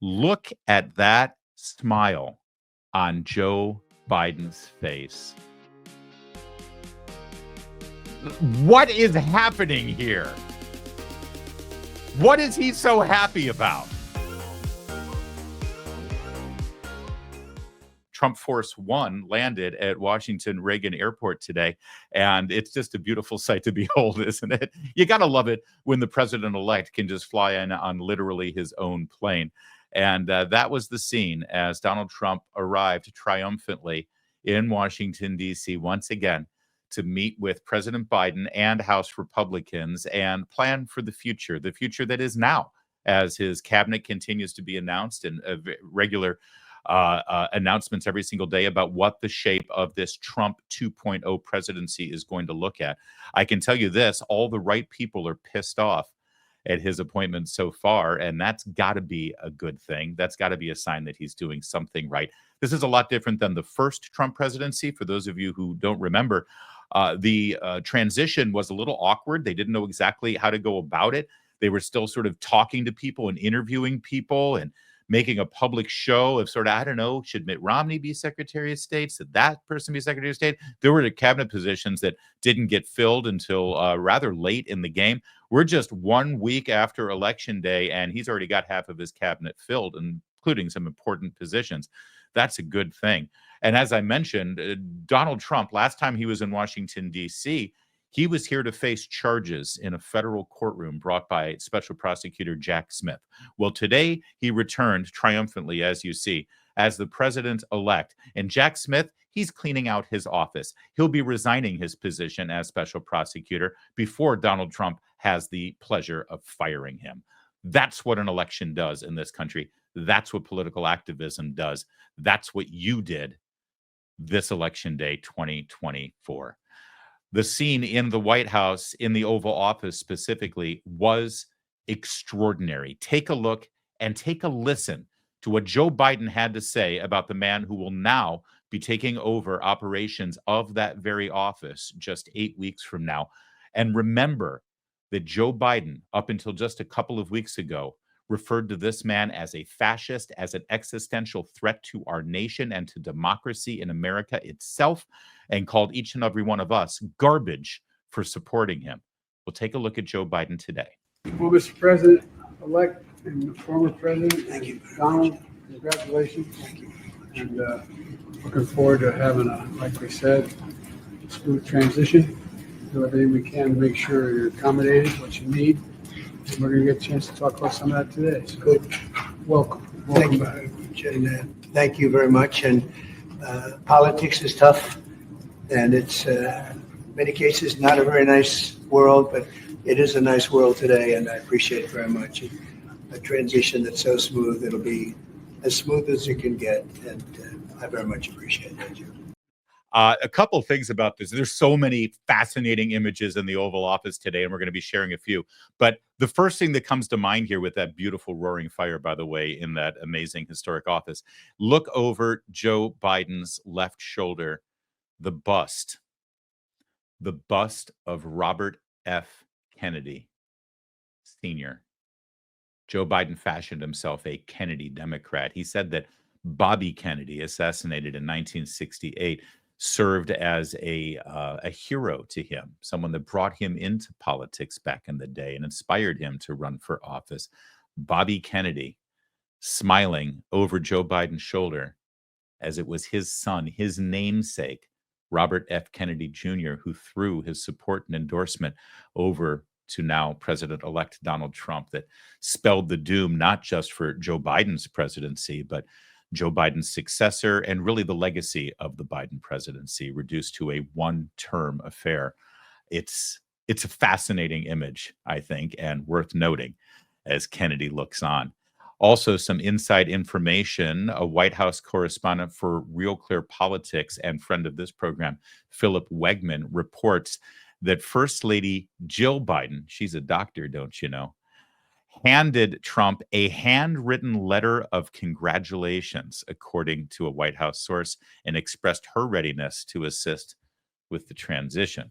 Look at that smile on Joe Biden's face. What is happening here? What is he so happy about? Trump Force One landed at Washington Reagan Airport today, and it's just a beautiful sight to behold, isn't it? You got to love it when the president-elect can just fly in on literally his own plane. And that was the scene as Donald Trump arrived triumphantly in Washington, D.C. once again to meet with President Biden and House Republicans and plan for the future that is now, as his cabinet continues to be announced and regular announcements every single day about what the shape of this Trump 2.0 presidency is going to look at. I can tell you this, all the right people are pissed off at his appointment so far, and that's got to be a good thing. That's got to be a sign that he's doing something right. This is a lot different than the first Trump presidency. For those of you who don't remember, the transition was a little awkward. They didn't know exactly how to go about it. They were still sort of talking to people and interviewing people and making a public show of sort of, I don't know, should Mitt Romney be Secretary of State? Should that person be Secretary of State? There were cabinet positions that didn't get filled until rather late in the game. We're just 1 week after Election Day, and he's already got half of his cabinet filled, including some important positions. That's a good thing. And as I mentioned, Donald Trump, last time he was in Washington, D.C., he was here to face charges in a federal courtroom brought by Special Prosecutor Jack Smith. Well, today he returned triumphantly, as you see, as the president-elect. And Jack Smith, he's cleaning out his office. He'll be resigning his position as special prosecutor before Donald Trump has the pleasure of firing him. That's what an election does in this country. That's what political activism does. That's what you did this election day 2024. The scene in the White House, in the Oval Office specifically, was extraordinary. Take a look and take a listen to what Joe Biden had to say about the man who will now be taking over operations of that very office just 8 weeks from now. And remember that Joe Biden, up until just a couple of weeks ago, referred to this man as a fascist, as an existential threat to our nation and to democracy in America itself, and called each and every one of us garbage for supporting him. We'll take a look at Joe Biden today. Well, Mr. President-elect and former President, thank you, Donald, congratulations. Thank you. And looking forward to having like we said, smooth transition. Do everything we can to make sure you're accommodated, what you need. And we're going to get a chance to talk about some of that today. So good. Welcome Thank you back. very much. And thank you very much. And politics is tough, and it's in many cases not a very nice world, but it is a nice world today, and I appreciate it very much. A transition that's so smooth, it'll be as smooth as it can get, and I very much appreciate that, Joe. A couple things about this. There's so many fascinating images in the Oval Office today, and we're going to be sharing a few. But the first thing that comes to mind here with that beautiful roaring fire, by the way, in that amazing historic office, look over Joe Biden's left shoulder, the bust of Robert F. Kennedy Sr. Joe Biden fashioned himself a Kennedy Democrat. He said that Bobby Kennedy, assassinated in 1968, served as a hero to him, someone that brought him into politics back in the day and inspired him to run for office. Bobby Kennedy smiling over Joe Biden's shoulder as it was his son, his namesake, Robert F. Kennedy Jr., who threw his support and endorsement over to now President-elect Donald Trump, that spelled the doom not just for Joe Biden's presidency, but Joe Biden's successor, and really the legacy of the Biden presidency, reduced to a one-term affair. It's a fascinating image, I think, and worth noting as Kennedy looks on. Also, some inside information. A White House correspondent for Real Clear Politics and friend of this program, Philip Wegman, reports that First Lady Jill Biden, she's a doctor, don't you know, handed Trump a handwritten letter of congratulations, according to a White House source, and expressed her readiness to assist with the transition.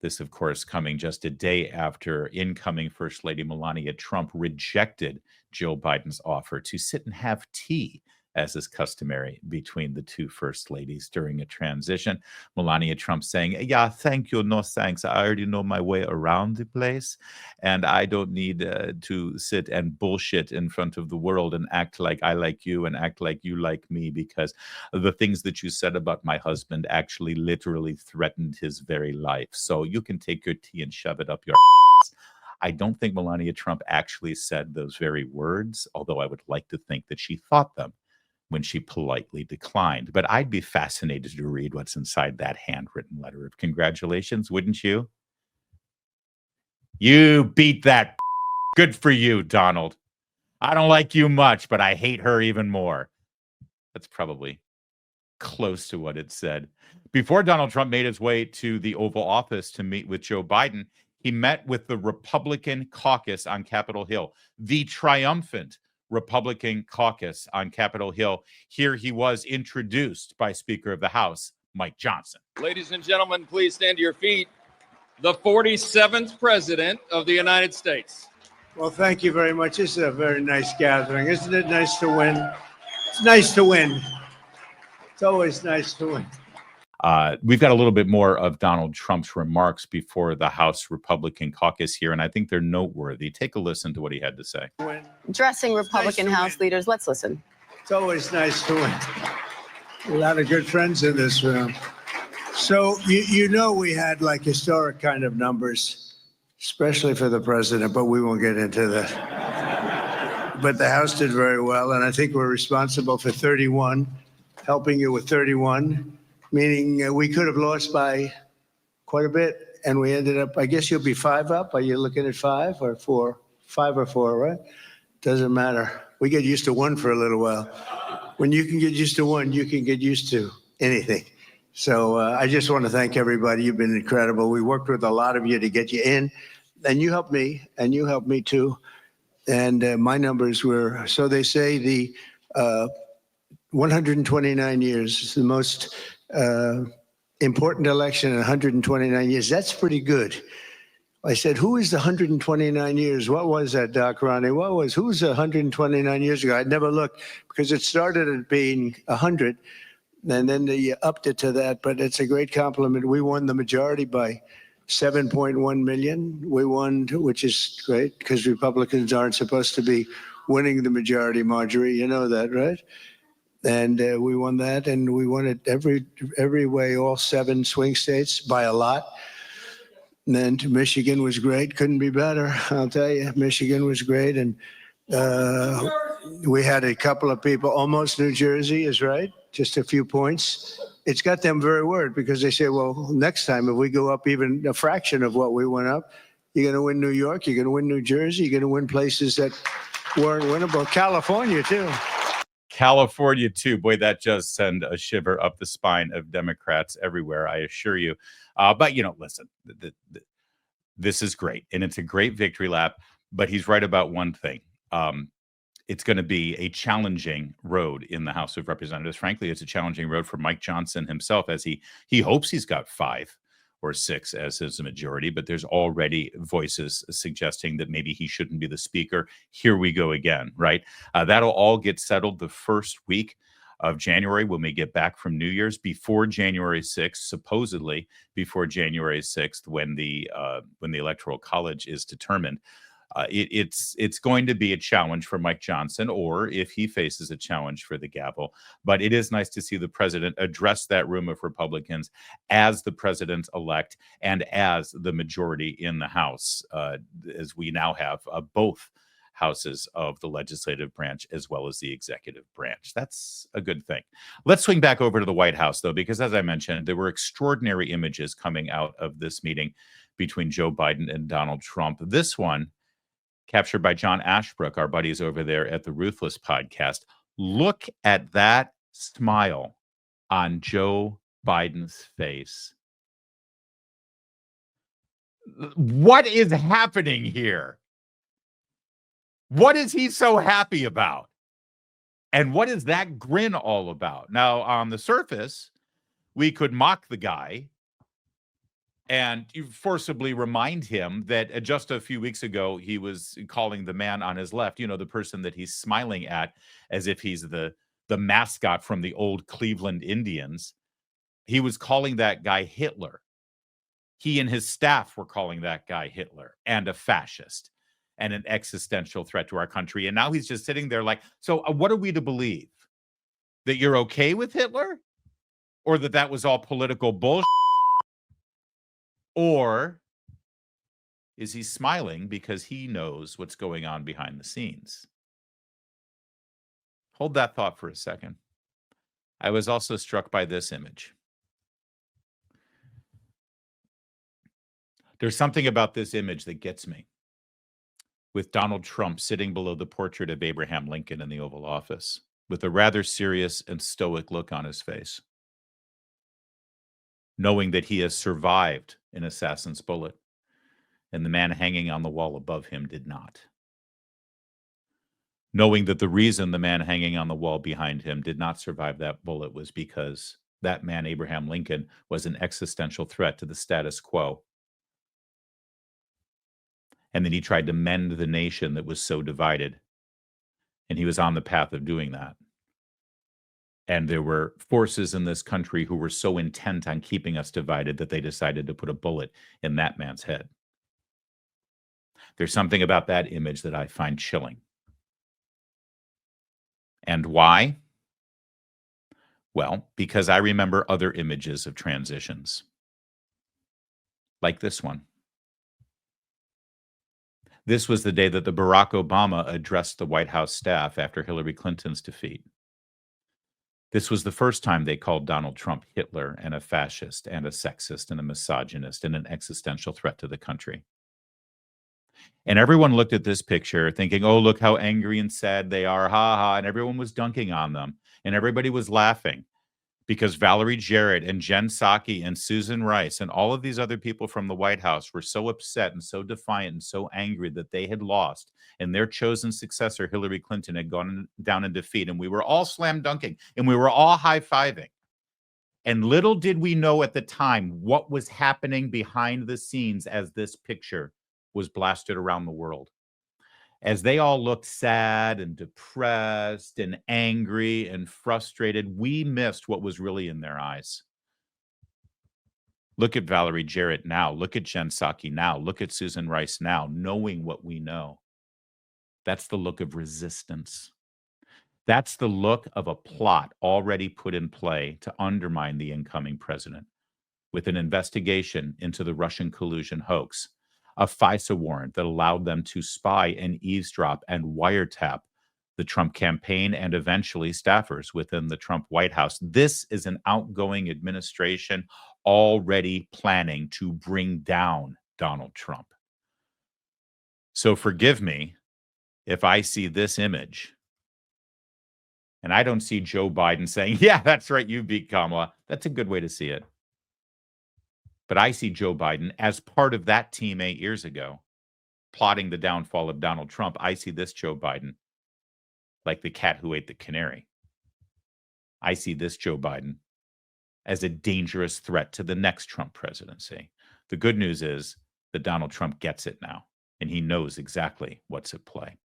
This, of course, coming just a day after incoming First Lady Melania Trump rejected Joe Biden's offer to sit and have tea, as is customary between the two first ladies during a transition. Melania Trump saying, "Yeah, thank you, no thanks. I already know my way around the place, and I don't need to sit and bullshit in front of the world and act like I like you and act like you like me, because the things that you said about my husband actually literally threatened his very life. So you can take your tea and shove it up your ass." I don't think Melania Trump actually said those very words, although I would like to think that she thought them when she politely declined. But I'd be fascinated to read what's inside that handwritten letter of congratulations, wouldn't you? You beat that. Good for you, Donald. I don't like you much, but I hate her even more. That's probably close to what it said. Before Donald Trump made his way to the Oval Office to meet with Joe Biden, he met with the Republican caucus on Capitol Hill, the triumphant Republican caucus on Capitol Hill. Here he was introduced by Speaker of the House, Mike Johnson. Ladies and gentlemen, please stand to your feet. The 47th President of the United States. Well, thank you very much. This is a very nice gathering. Isn't it nice to win? It's nice to win. It's always nice to win. We've got a little bit more of Donald Trump's remarks before the House Republican caucus here, and I think they're noteworthy. Take a listen to what he had to say. Addressing Republican House leaders, let's listen. It's always nice to win. A lot of good friends in this room. So you know we had like historic kind of numbers, especially for the president, but we won't get into that. But the House did very well, and I think we're responsible for 31, helping you with 31. Meaning we could have lost by quite a bit, and we ended up, I guess you'll be 5 up. Are you looking at 5 or 4? 5 or 4, right? Doesn't matter. We get used to 1 for a little while. When you can get used to 1, you can get used to anything. So I just want to thank everybody. You've been incredible. We worked with a lot of you to get you in, and you helped me, and you helped me too. And my numbers were, so they say the 129 years is the most important election in 129 years. That's pretty good. I said, who is the 129 years? What was that, Doc Ronnie? Who's 129 years ago? I'd never looked because it started at being 100 and then they upped it to that. But it's a great compliment. We won the majority by 7.1 million. We won, which is great because Republicans aren't supposed to be winning the majority, Marjorie. You know that, right? And we won that, and we won it every way, all 7 swing states by a lot. And then Michigan was great, couldn't be better, I'll tell you. Michigan was great, and we had a couple of people, almost New Jersey is right, just a few points. It's got them very worried because they say, well, next time if we go up even a fraction of what we went up, you're going to win New York, you're going to win New Jersey, you're going to win places that weren't winnable. California, too. California, too. Boy, that does send a shiver up the spine of Democrats everywhere, I assure you. But, listen, this is great, and it's a great victory lap, but he's right about one thing. It's going to be a challenging road in the House of Representatives. Frankly, it's a challenging road for Mike Johnson himself, as he hopes he's got 5 or 6 as his majority, but there's already voices suggesting that maybe he shouldn't be the speaker. Here we go again, right? That'll all get settled the first week of January when we get back from New Year's, before January 6th, supposedly before January 6th, when the Electoral College is determined. It's going to be a challenge for Mike Johnson, or if he faces a challenge for the gavel. But it is nice to see the president address that room of Republicans as the president-elect and as the majority in the House, as we now have both houses of the legislative branch as well as the executive branch. That's a good thing. Let's swing back over to the White House, though, because as I mentioned, there were extraordinary images coming out of this meeting between Joe Biden and Donald Trump. This one captured by John Ashbrook, our buddies over there at the Ruthless podcast. Look at that smile on Joe Biden's face. What is happening here? What is he so happy about? And what is that grin all about? Now, on the surface, we could mock the guy And you forcibly remind him that just a few weeks ago, he was calling the man on his left, the person that he's smiling at as if he's the mascot from the old Cleveland Indians. He was calling that guy Hitler. He and his staff were calling that guy Hitler and a fascist and an existential threat to our country. And now he's just sitting there like, so what are we to believe? That you're okay with Hitler? Or that was all political bullshit? Or is he smiling because he knows what's going on behind the scenes? Hold that thought for a second. I was also struck by this image. There's something about this image that gets me. With Donald Trump sitting below the portrait of Abraham Lincoln in the Oval Office, with a rather serious and stoic look on his face, knowing that he has survived an assassin's bullet, and the man hanging on the wall above him did not. Knowing that the reason the man hanging on the wall behind him did not survive that bullet was because that man, Abraham Lincoln, was an existential threat to the status quo. And then he tried to mend the nation that was so divided. And he was on the path of doing that. And there were forces in this country who were so intent on keeping us divided that they decided to put a bullet in that man's head. There's something about that image that I find chilling. And why? Well, because I remember other images of transitions, like this one. This was the day that the Barack Obama addressed the White House staff after Hillary Clinton's defeat. This was the first time they called Donald Trump Hitler and a fascist and a sexist and a misogynist and an existential threat to the country. And everyone looked at this picture thinking, oh, look how angry and sad they are, ha ha, and everyone was dunking on them. And everybody was laughing because Valerie Jarrett and Jen Psaki and Susan Rice and all of these other people from the White House were so upset and so defiant and so angry that they had lost and their chosen successor, Hillary Clinton, had gone down in defeat. And we were all slam dunking and we were all high-fiving. And little did we know at the time what was happening behind the scenes as this picture was blasted around the world. As they all looked sad and depressed and angry and frustrated, we missed what was really in their eyes. Look at Valerie Jarrett now. Look at Jen Psaki now. Look at Susan Rice now, knowing what we know. That's the look of resistance. That's the look of a plot already put in play to undermine the incoming president, with an investigation into the Russian collusion hoax, a FISA warrant that allowed them to spy and eavesdrop and wiretap the Trump campaign and eventually staffers within the Trump White House. This is an outgoing administration already planning to bring down Donald Trump. So forgive me if I see this image and I don't see Joe Biden saying, yeah, that's right, you beat Kamala. That's a good way to see it. But I see Joe Biden as part of that team 8 years ago, plotting the downfall of Donald Trump. I see this Joe Biden like the cat who ate the canary. I see this Joe Biden as a dangerous threat to the next Trump presidency. The good news is that Donald Trump gets it now, and he knows exactly what's at play.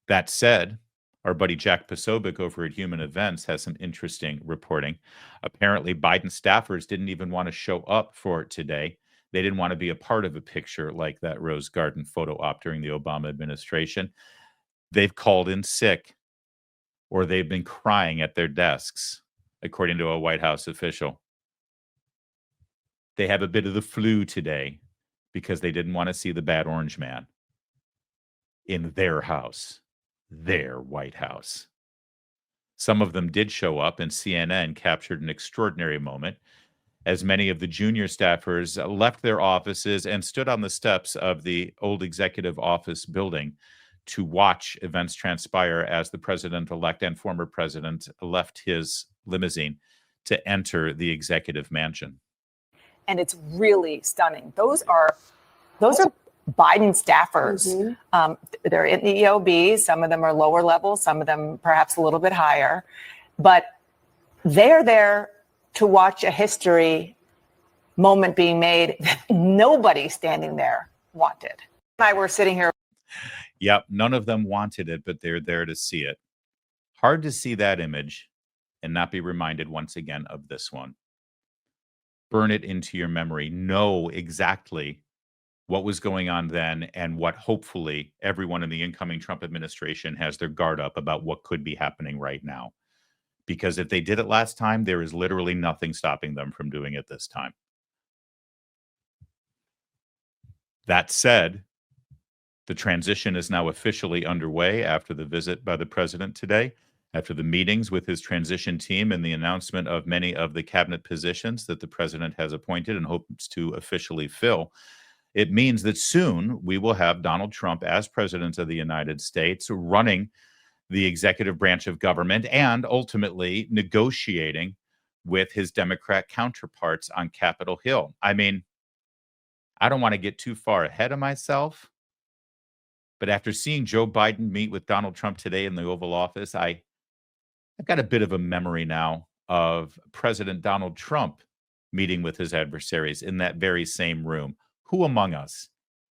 That said, our buddy Jack Posobiec over at Human Events has some interesting reporting. Apparently, Biden staffers didn't even want to show up for today. They didn't want to be a part of a picture like that Rose Garden photo op during the Obama administration. They've called in sick, or they've been crying at their desks, according to a White House official. They have a bit of the flu today because they didn't want to see the bad orange man in their house. Their White House. Some of them did show up, and CNN captured an extraordinary moment as many of the junior staffers left their offices and stood on the steps of the old executive office building to watch events transpire as the president-elect and former president left his limousine to enter the executive mansion. And it's really stunning. Those are Biden staffers. They're in the EOB. Some of them are lower level, some of them perhaps a little bit higher. But they're there to watch a history moment being made that nobody standing there wanted. I were sitting here. Yep, none of them wanted it, but they're there to see it. Hard to see that image and not be reminded once again of this one. Burn it into your memory. Know exactly what was going on then and what hopefully everyone in the incoming Trump administration has their guard up about what could be happening right now. Because if they did it last time, there is literally nothing stopping them from doing it this time. That said, the transition is now officially underway after the visit by the president today, after the meetings with his transition team and the announcement of many of the cabinet positions that the president has appointed and hopes to officially fill. It means that soon we will have Donald Trump as president of the United States running the executive branch of government and ultimately negotiating with his Democrat counterparts on Capitol Hill. I mean, I don't want to get too far ahead of myself, but after seeing Joe Biden meet with Donald Trump today in the Oval Office, I've got a bit of a memory now of President Donald Trump meeting with his adversaries in that very same room. Who among us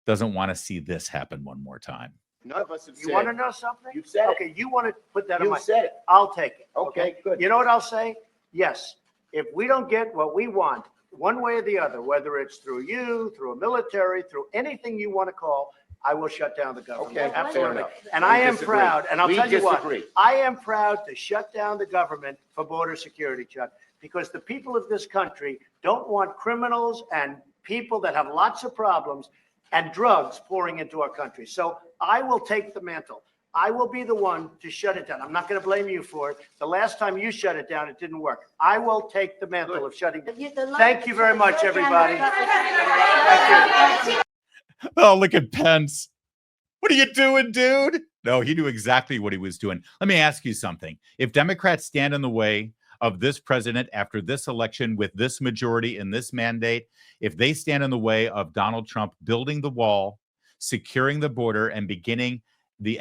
doesn't want to see this happen one more time? None of us have You want to know something? You said Okay, you want to put that on You my, said it. I'll take it. Okay, good. You know what I'll say? Yes. If we don't get what we want, one way or the other, whether it's through you, through a military, through anything you want to call, I will shut down the government. Okay, fair Absolutely. enough. And We I am disagree. proud, and I'll We tell you what, disagree. I am proud to shut down the government for border security, Chuck, because the people of this country don't want criminals and people that have lots of problems and drugs pouring into our country. So I will take the mantle. I will be the one to shut it down. I'm not going to blame you for it. The last time you shut it down, it didn't work. I will take the mantle of shutting it down. Thank you very much, everybody. Thank you. Oh, look at Pence. What are you doing, dude? No, he knew exactly what he was doing. Let me ask you something. If Democrats stand in the way of this president after this election with this majority in this mandate, if they stand in the way of Donald Trump building the wall, securing the border, and beginning the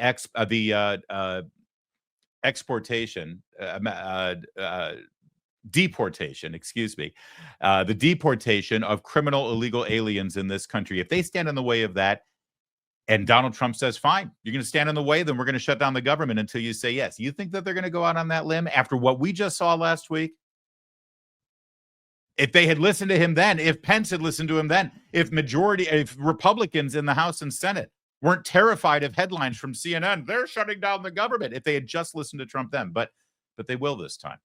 deportation, excuse me, the deportation of criminal illegal aliens in this country, if they stand in the way of that, and Donald Trump says, fine, you're going to stand in the way, then we're going to shut down the government until you say yes. You think that they're going to go out on that limb after what we just saw last week? If they had listened to him then, if Pence had listened to him then, if Republicans in the House and Senate weren't terrified of headlines from CNN, they're shutting down the government, if they had just listened to Trump then, but they will this time.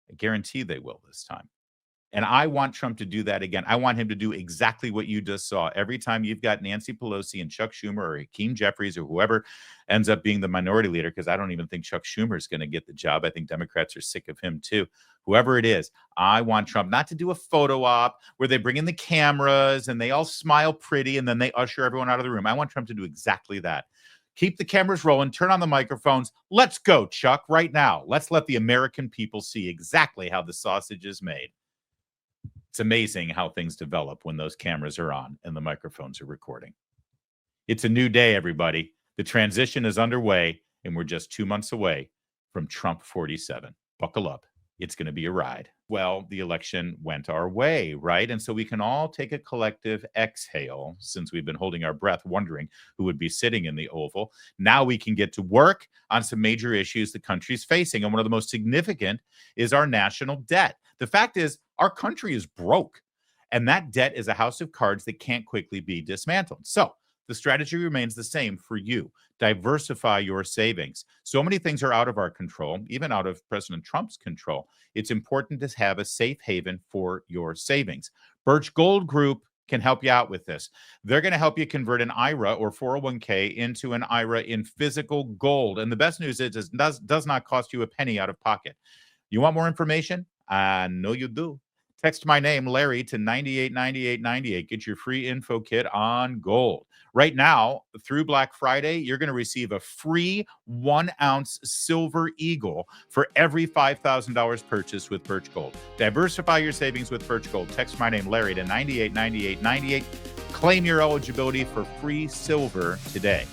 I guarantee they will this time. And I want Trump to do that again. I want him to do exactly what you just saw. Every time you've got Nancy Pelosi and Chuck Schumer or Hakeem Jeffries or whoever ends up being the minority leader, because I don't even think Chuck Schumer is going to get the job. I think Democrats are sick of him too. Whoever it is, I want Trump not to do a photo op where they bring in the cameras and they all smile pretty and then they usher everyone out of the room. I want Trump to do exactly that. Keep the cameras rolling, turn on the microphones. Let's go, Chuck, right now. Let's let the American people see exactly how the sausage is made. It's amazing how things develop when those cameras are on and the microphones are recording. It's a new day, everybody. The transition is underway, and we're just 2 months away from Trump 47. Buckle up. It's going to be a ride. Well, the election went our way, right? And so we can all take a collective exhale since we've been holding our breath, wondering who would be sitting in the Oval. Now we can get to work on some major issues the country's facing. And one of the most significant is our national debt. The fact is, our country is broke, and that debt is a house of cards that can't quickly be dismantled. So the strategy remains the same for you. Diversify your savings. So many things are out of our control, even out of President Trump's control. It's important to have a safe haven for your savings. Birch Gold Group can help you out with this. They're going to help you convert an IRA or 401k into an IRA in physical gold. And the best news is it does not cost you a penny out of pocket. You want more information? I know you do. Text my name, Larry, to 989898. Get your free info kit on gold. Right now, through Black Friday, you're going to receive a free 1-ounce silver eagle for every $5,000 purchased with Birch Gold. Diversify your savings with Birch Gold. Text my name, Larry, to 989898. Claim your eligibility for free silver today.